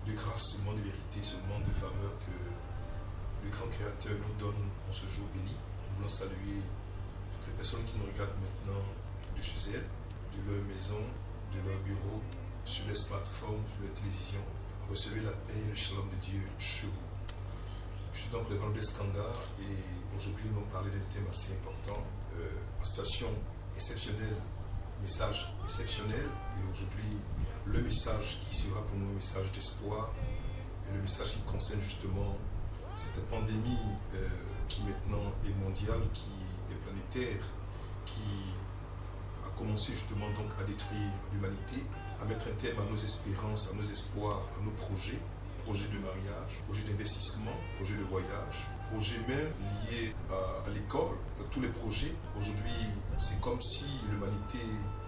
de grâce, ce moment de vérité, ce moment de faveur que le grand Créateur nous donne en ce jour béni. Nous voulons saluer toutes les personnes qui nous regardent maintenant de chez elles, de leur maison, de leur bureau, sur les smartphones, sur la télévision. Recevez la paix et le shalom de Dieu chez vous. Je suis donc le Vendée Skanda et aujourd'hui nous allons parler d'un thème assez important, une situation exceptionnelle, message exceptionnel. Et aujourd'hui, le message qui sera pour nous un message d'espoir et le message qui concerne justement cette pandémie qui maintenant est mondiale, qui est planétaire, qui a commencé justement donc à détruire l'humanité, à mettre un terme à nos espérances, à nos espoirs, à nos projets de mariage, projets d'investissement, projets de voyage, projets même liés à l'école, tous les projets. Aujourd'hui, c'est comme si l'humanité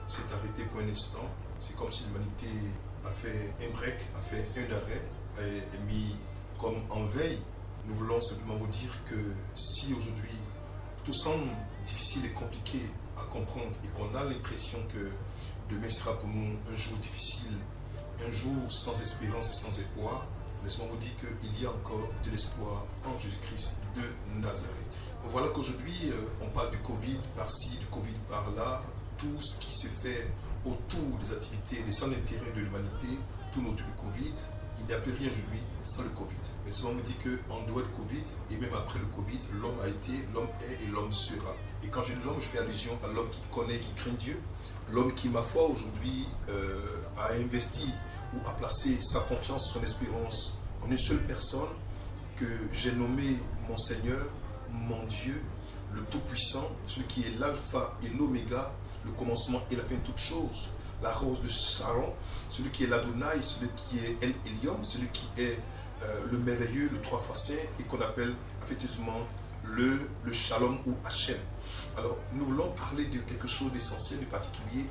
s'est arrêtée pour un instant, c'est comme si l'humanité a fait un break, a fait un arrêt, est mis comme en veille. Nous voulons simplement vous dire que si aujourd'hui tout semble difficile et compliqué à comprendre et qu'on a l'impression que demain sera pour nous un jour difficile, un jour sans espérance et sans espoir, laissez-moi vous dire qu'il y a encore de l'espoir en Jésus-Christ de Nazareth. Donc voilà qu'aujourd'hui, on parle du Covid par-ci, du Covid par-là, tout ce qui se fait autour des activités, des centres d'intérêt de l'humanité, tourne autour du Covid. Il n'y a plus rien aujourd'hui sans le Covid. Mais souvent on me dit qu'en dehors du Covid, et même après le Covid, l'homme a été, l'homme est et l'homme sera. Et quand je dis l'homme, je fais allusion à l'homme qui connaît, qui craint Dieu, l'homme qui, ma foi, aujourd'hui, a investi ou a placé sa confiance, son espérance en une seule personne que j'ai nommé mon Seigneur, mon Dieu, le Tout-Puissant, celui qui est l'alpha et l'oméga, le commencement et la fin de toutes choses, la rose de Sharon, celui qui est l'Adonai, celui qui est El Elyon, celui qui est le merveilleux, le trois fois saint, et qu'on appelle affectueusement le Shalom ou Hachem. Alors, nous voulons parler de quelque chose d'essentiel, de particulier,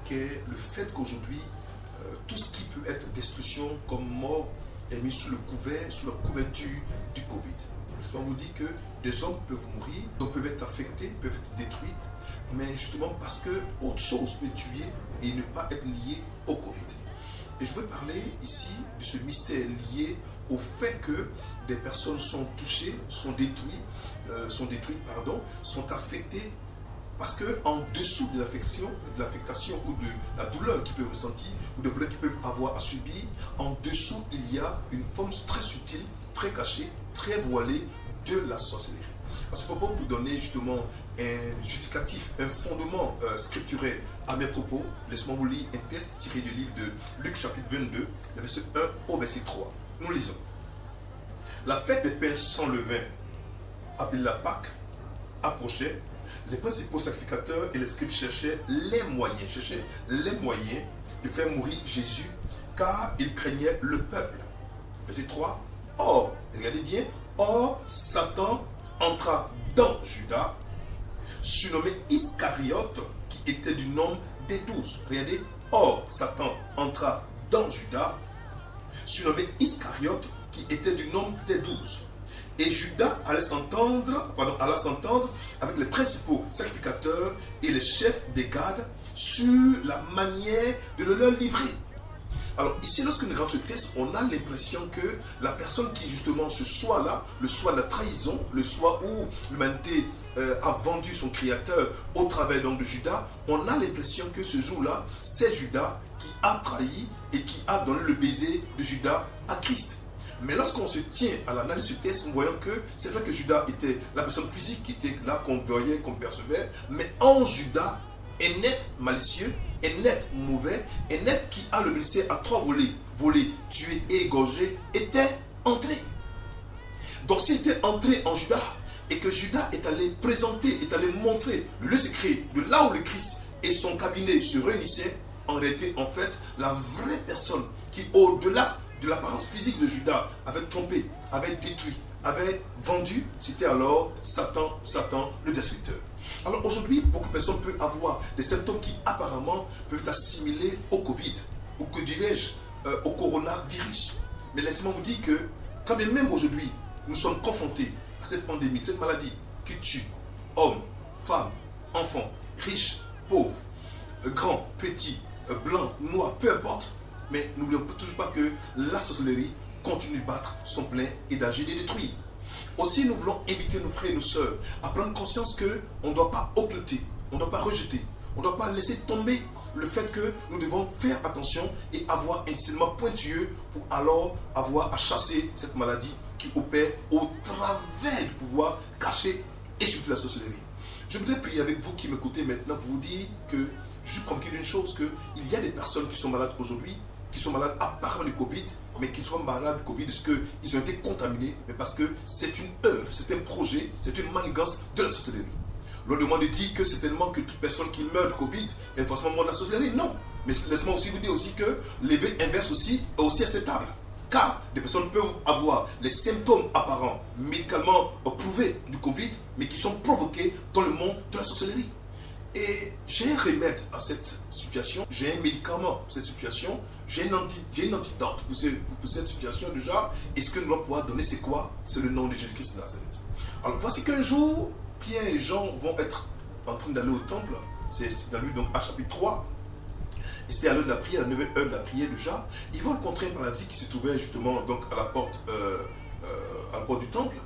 qui est le fait qu'aujourd'hui, tout ce qui peut être destruction comme mort est mis sous le couvert, sous la couverture du Covid. Parce qu'on vous dit que des hommes peuvent mourir, des hommes peuvent être affectés, peuvent être détruits, mais justement parce que autre chose peut tuer et ne pas être lié au Covid. Et je veux parler ici de ce mystère lié au fait que des personnes sont touchées, sont détruites, sont affectées, parce qu'en dessous de l'affectation ou de la douleur qu'ils peuvent ressentir, ou de la douleur qu'ils peuvent avoir à subir, en dessous il y a une forme très subtile, très cachée, très voilée de la sorcellerie. À ce propos, pour donner justement un justificatif, un fondement scripturel à mes propos, laissez-moi vous lire un texte tiré du livre de Luc chapitre 22, verset 1 au verset 3. Nous lisons. La fête des pains sans levain, appelée la Pâque, approchait. Les principaux sacrificateurs et les scribes cherchaient les moyens de faire mourir Jésus, car ils craignaient le peuple. Verset 3. Or, regardez bien, or Satan entra dans Judas, surnommé Iscariote, qui était du nombre des 12. Regardez, or Satan entra dans Judas, surnommé Iscariote, qui était du nombre des 12. Et Judas allait s'entendre avec les principaux sacrificateurs et les chefs des gardes sur la manière de le leur livrer. Alors ici, lorsque nous regardons ce texte, on a l'impression que la personne qui justement ce soir-là, le soir de la trahison, le soir où l'humanité a vendu son créateur au travers donc de Judas, on a l'impression que ce jour-là, c'est Judas qui a trahi et qui a donné le baiser de Judas à Christ. Mais lorsqu'on se tient à l'analyse du texte, nous voyons que c'est vrai que Judas était la personne physique qui était là, qu'on voyait, qu'on percevait, mais en Judas, un être malicieux, un être mauvais, un être qui a le ministère à trois volets, tuer et égorger, était entré. Donc s'il était entré en Judas, et que Judas est allé présenter, est allé montrer le lieu secret, de là où le Christ et son cabinet se réunissaient, en réalité, en fait, la vraie personne qui, au-delà de l'apparence physique de Judas, avait trompé, avait détruit, avait vendu, c'était alors Satan le destructeur. Alors aujourd'hui, beaucoup de personnes peuvent avoir des symptômes qui apparemment peuvent être assimilés au Covid, ou que dirais-je, au coronavirus. Mais laissez-moi vous dire que, quand bien même aujourd'hui, nous sommes confrontés à cette pandémie, cette maladie qui tue hommes, femmes, enfants, riches, pauvres, grands, petits, blancs, noirs, peu importe, Mais n'oublions toujours pas que la sorcellerie continue de battre son plein et d'agir et de détruire. Aussi, nous voulons inviter nos frères et nos sœurs à prendre conscience qu'on ne doit pas occulter, on ne doit pas rejeter, on ne doit pas laisser tomber le fait que nous devons faire attention et avoir un discernement pointueux pour alors avoir à chasser cette maladie qui opère au travers du pouvoir caché et surtout la sorcellerie. Je voudrais prier avec vous qui m'écoutez maintenant pour vous dire que je suis convaincu d'une chose, qu'il y a des personnes qui sont malades aujourd'hui, qui sont malades apparemment du Covid, mais qui sont malades du Covid parce qu'ils ont été contaminés, mais parce que c'est une œuvre, c'est un projet, c'est une manigance de la sorcellerie. L'on demande de dire que c'est tellement que toute personne qui meurt de Covid est forcément morte de la sorcellerie. Non. Mais laissez-moi aussi vous dire aussi que l'effet inverse aussi est aussi acceptable. Car des personnes peuvent avoir les symptômes apparents, médicalement prouvés du Covid, mais qui sont provoqués dans le monde de la sorcellerie. Et j'ai un remède à cette situation, j'ai un médicament pour cette situation, j'ai un antidote pour cette situation déjà. Et ce que nous allons pouvoir donner, c'est quoi? C'est le nom de Jésus-Christ de Nazareth. Alors voici qu'un jour, Pierre et Jean vont être en train d'aller au temple. C'est dans Luc donc à chapitre 3. Et c'était à l'heure de la prière, à la 9e heure de la prière déjà. Ils vont rencontrer un paralytique qui se trouvait justement donc à la porte du temple.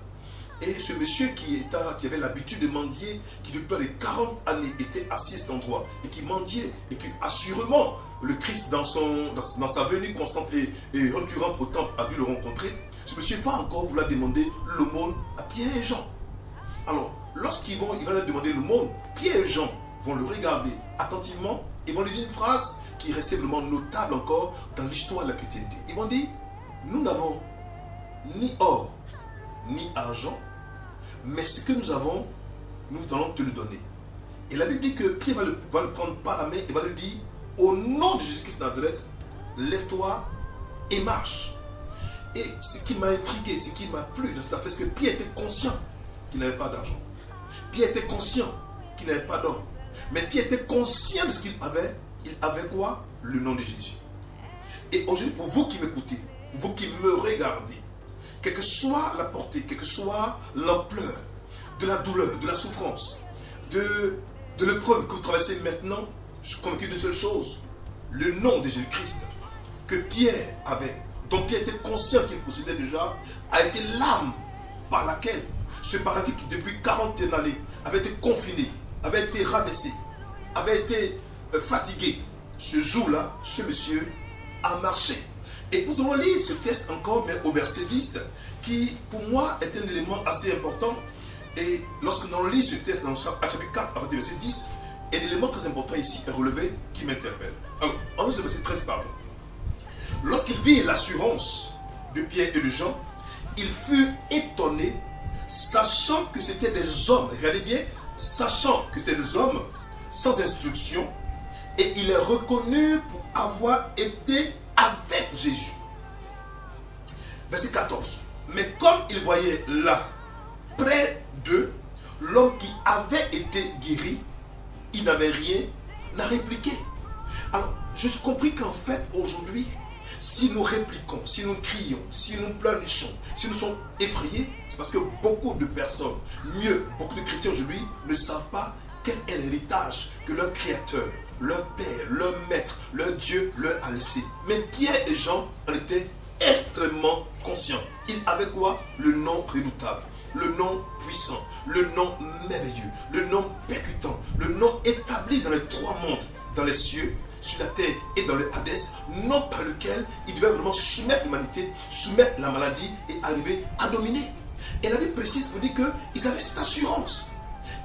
Et ce monsieur qui avait l'habitude de mendier, qui depuis près de 40 années était assis à cet endroit et qui mendiait, et qui assurément le Christ dans sa venue constante et récurrente au temple a dû le rencontrer, ce monsieur va encore vouloir demander l'aumône à Pierre et Jean. Alors, lorsqu'il va leur demander l'aumône, Pierre et Jean vont le regarder attentivement et vont lui dire une phrase qui restait vraiment notable encore dans l'histoire de la chrétienté. Ils vont dire, nous n'avons ni or, ni argent, mais ce que nous avons, nous allons te le donner. Et la Bible dit que Pierre va le prendre par la main et va lui dire, au nom de Jésus-Christ de Nazareth, lève-toi et marche. Et ce qui m'a intrigué, ce qui m'a plu dans cette affaire, c'est que Pierre était conscient qu'il n'avait pas d'argent. Pierre était conscient qu'il n'avait pas d'or. Mais Pierre était conscient de ce qu'il avait. Il avait quoi? Le nom de Jésus. Et aujourd'hui, pour vous qui m'écoutez, pour vous qui me regardez, quelle que soit la portée, quelle que soit l'ampleur de la douleur, de la souffrance, de l'épreuve que vous traversez maintenant, je suis convaincu d'une seule chose, le nom de Jésus-Christ que Pierre avait, dont Pierre était conscient qu'il possédait déjà, a été l'âme par laquelle ce paralytique qui depuis 41 années avait été confiné, avait été rabaissé, avait été fatigué. Ce jour-là, ce monsieur a marché. Et nous allons lire ce texte encore, mais au verset 10, qui pour moi est un élément assez important. Et lorsque nous allons lire ce texte dans le chapitre 4, à partir du verset 10, un élément très important ici est relevé qui m'interpelle. Alors, en le verset 13, pardon. Lorsqu'il vit l'assurance de Pierre et de Jean, il fut étonné, sachant que c'était des hommes, regardez bien, sachant que c'était des hommes sans instruction, et il est reconnu pour avoir été avec Jésus. Verset 14. Mais comme il voyait là, près d'eux, l'homme qui avait été guéri, il n'avait rien à répliquer. Alors, je suis compris qu'en fait, aujourd'hui, si nous répliquons, si nous crions, si nous pleurnichons, si nous sommes effrayés, c'est parce que beaucoup de personnes, mieux, beaucoup de chrétiens aujourd'hui, ne savent pas quel est l'héritage que leur Créateur, leur Père, leur Maître, leur Dieu leur a laissé. Mais Pierre et Jean en étaient extrêmement conscients. Ils avaient quoi? Le nom redoutable, le nom puissant, le nom merveilleux, le nom percutant, le nom établi dans les trois mondes, dans les cieux, sur la terre et dans le Hadès, nom par lequel ils devaient vraiment soumettre l'humanité, soumettre la maladie et arriver à dominer. Et la Bible précise pour dire qu'ils avaient cette assurance.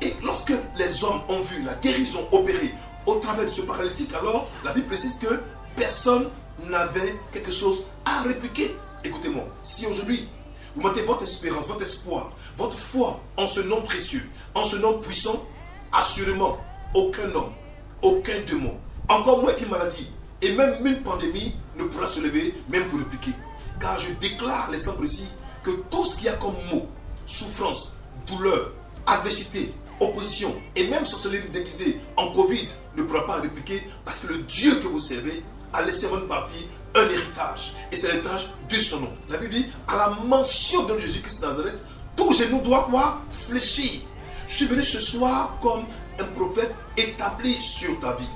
Et lorsque les hommes ont vu la guérison opérée au travers de ce paralytique, alors la Bible précise que personne n'avait quelque chose à répliquer. Écoutez-moi, si aujourd'hui vous mettez votre espérance, votre espoir, votre foi en ce nom précieux, en ce nom puissant, assurément, aucun homme, aucun démon, encore moins une maladie et même une pandémie ne pourra se lever même pour répliquer. Car je déclare l'instant précis que tout ce qu'il y a comme mot, souffrance, douleur, adversité, opposition et même sorcellerie déguisée en Covid ne pourra pas répliquer parce que le Dieu que vous servez a laissé à votre partie un héritage. Et c'est l'héritage de son nom. La Bible dit, à la mention de Jésus-Christ de Nazareth, tout genou doit quoi? Fléchir. Je suis venu ce soir comme un prophète établi sur ta vie.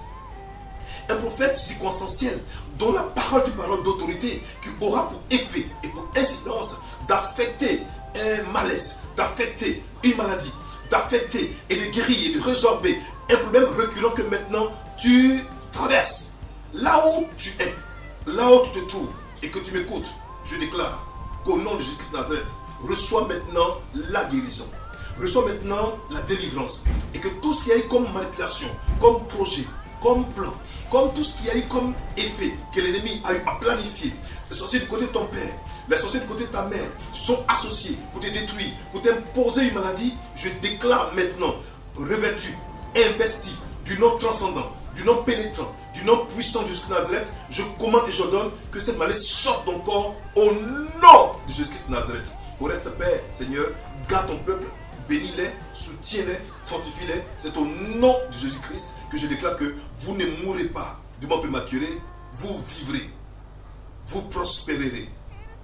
Un prophète circonstanciel dont la parole est une parole d'autorité qui aura pour effet et pour incidence d'affecter un malaise, d'affecter une maladie, d'affecter et de guérir et de résorber un problème reculant que maintenant tu traverses. Là où tu es, là où tu te trouves et que tu m'écoutes, je déclare qu'au nom de Jésus-Christ de Nazareth, reçois maintenant la guérison, reçois maintenant la délivrance et que tout ce qu'il y a eu comme manipulation, comme projet, comme plan, comme tout ce qu'il y a eu comme effet que l'ennemi a eu à planifier, les sorciers du côté de ton père, les sorciers du côté de ta mère sont associés pour te détruire, pour t'imposer une maladie, je déclare maintenant, revêtu, investi du nom transcendant, du nom pénétrant, du nom puissant de Jésus-Christ de Nazareth, je commande et j'ordonne que cette maladie sorte de ton corps au nom de Jésus-Christ de Nazareth. Au reste, Père, Seigneur, garde ton peuple, bénis-les, soutiens-les, fortifie-les. C'est au nom de Jésus-Christ que je déclare que vous ne mourrez pas de mort prématurée, vous vivrez, vous prospérerez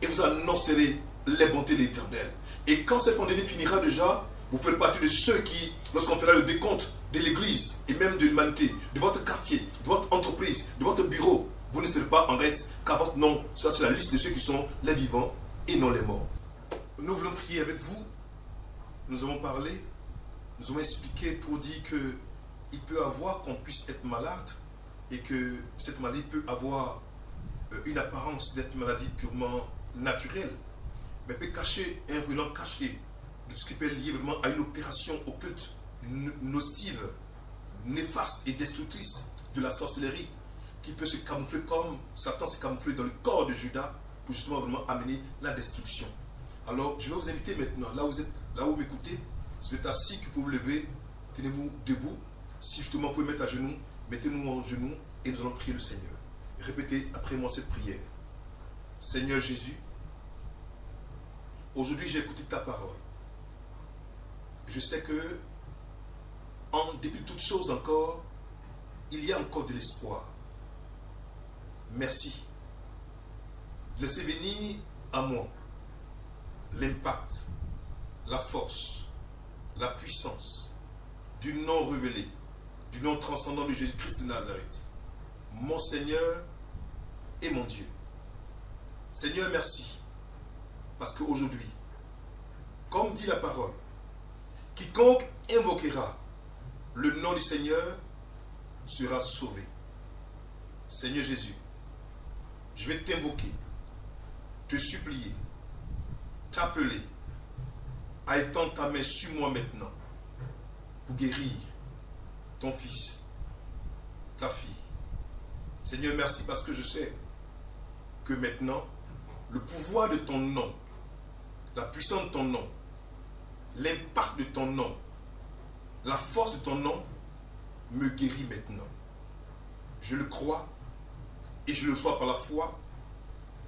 et vous annoncerez les bontés de l'Éternel. Et quand cette pandémie finira déjà, vous ferez partie de ceux qui, lorsqu'on fera le décompte de l'Église et même de l'humanité, de votre quartier, de votre entreprise, de votre bureau, vous ne serez pas en reste, car votre nom sera sur la liste de ceux qui sont les vivants et non les morts. Nous voulons prier avec vous. Nous avons parlé, nous avons expliqué pour dire qu'il peut avoir qu'on puisse être malade et que cette maladie peut avoir une apparence d'être une maladie purement naturelle, mais peut cacher un roulant caché de ce qui peut être lié vraiment à une opération occulte, nocive, néfaste et destructrice de la sorcellerie qui peut se camoufler comme Satan s'est camouflé dans le corps de Judas pour justement vraiment amener la destruction. Alors, je vais vous inviter maintenant, là où vous êtes, là où vous m'écoutez, si vous êtes assis, que vous pouvez vous lever, tenez-vous debout. Si justement vous pouvez mettre à genoux, mettez-nous en genoux et nous allons prier le Seigneur. Répétez après moi cette prière. Seigneur Jésus, aujourd'hui j'ai écouté ta parole. Je sais que, en dépit de toutes choses encore, il y a encore de l'espoir. Merci. Laissez venir à moi l'impact, la force, la puissance du nom révélé, du nom transcendant de Jésus-Christ de Nazareth, mon Seigneur et mon Dieu. Seigneur, merci, parce qu'aujourd'hui, comme dit la parole, quiconque invoquera le nom du Seigneur sera sauvé. Seigneur Jésus, je vais t'invoquer, te supplier, t'appeler à étendre ta main sur moi maintenant pour guérir ton fils, ta fille. Seigneur, merci parce que je sais que maintenant, le pouvoir de ton nom, la puissance de ton nom, l'impact de ton nom, la force de ton nom me guérit maintenant. Je le crois et je le reçois par la foi.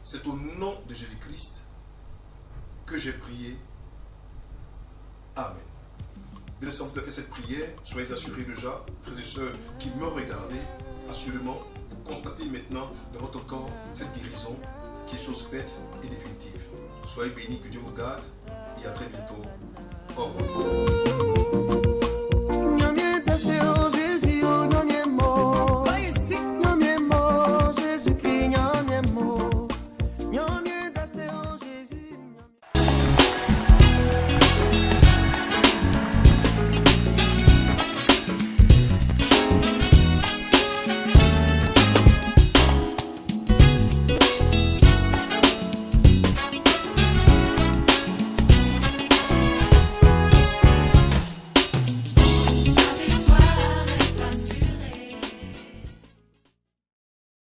C'est au nom de Jésus-Christ que j'ai prié. Amen. Dès l'instant que vous avez fait cette prière, soyez assurés déjà, frères et sœurs qui me regardez, assurément, vous constatez maintenant dans votre corps cette guérison qui est chose faite et définitive. Soyez bénis, que Dieu vous garde et à très bientôt. Au revoir.